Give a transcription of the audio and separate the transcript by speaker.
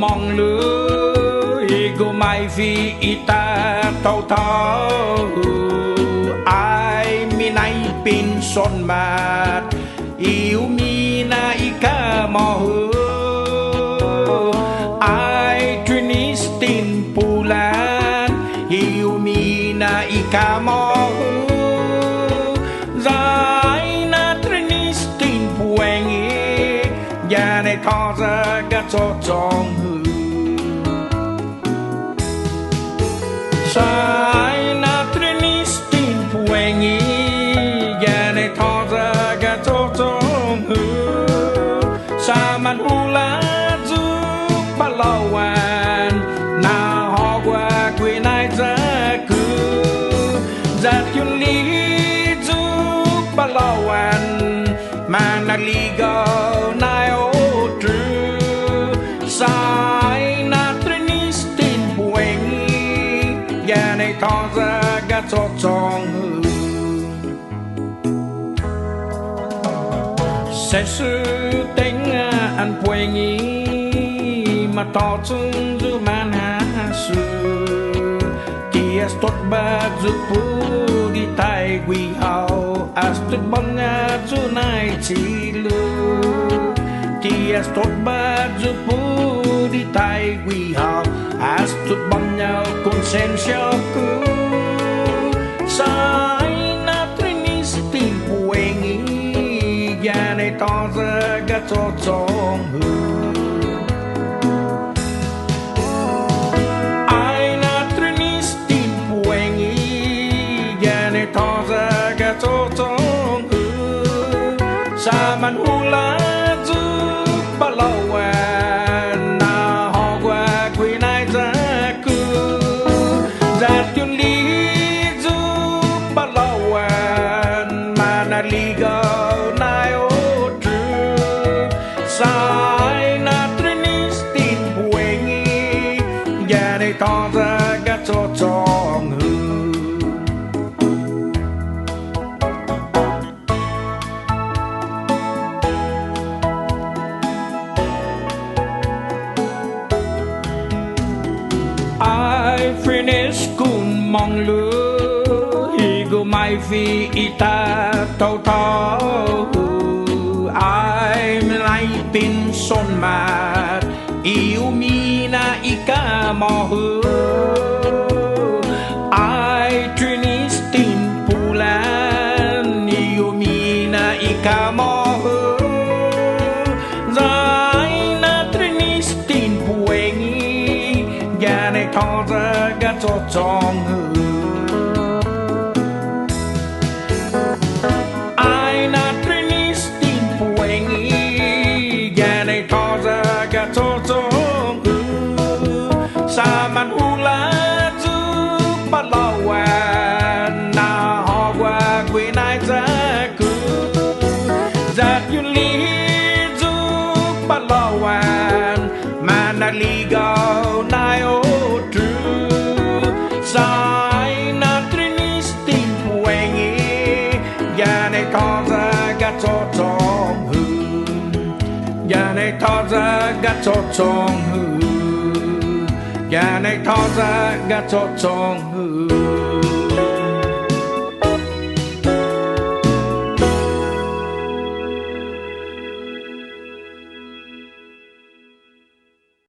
Speaker 1: mong lưới cô mai phi ita tàu thao ai mi nay pin son mát yêu mi na ika mò hư ai trinistin pulan yêu mi na ika mò hư dài na trinistin puengi ya ne tho ra ga cho chong hư dài na trinistin puengi ya ne tho ra ga cho chong hư sa man ula zu palawan na ho qua quy nai ra cứ ra kyun li zu palawan mà na li go nai o tru sai na trinistin puengi ya ne tho ra ga cho chong hư sẽ sư tính ăn puengi mà to chung du man ha sư tia stot ba du pu di tai quy hao astut bong nga du nai chi lu tia stot ba du pu di tai quy hao astut bong nhau con sen xiao ku sai na trinistin puengi ya ne to ra ga cho chong hư ai na trinistin puengi ya ne to ra ga cho chong hư sa man hula zu palawan na ho qua quy nai ra cứ ra tuyên lý zu palawan mà na li go nai o tru sai na trinistin puengi ya ne to ra ga cho chong hư ai finish kun mong lưới go mai phi ita tàu thao ai lại pin son mát yêu mi na ika mò hư ai trinistin pulan yêu mi na ika mò hư dài na trinistin puengi ya ne tho ra ga cho chong hư ai na trinistin puengi ya ne tho ra ga cho chong hư sa man ula zu palawan na ho qua quy nai ra cứ ra kyun li zu palawan mà na li go nai o tru sai na trinistin puengi ya ne tho ra ga cho chong hư ya ne tho ra ga cho chong hư ya ne tho ra ga cho chong hư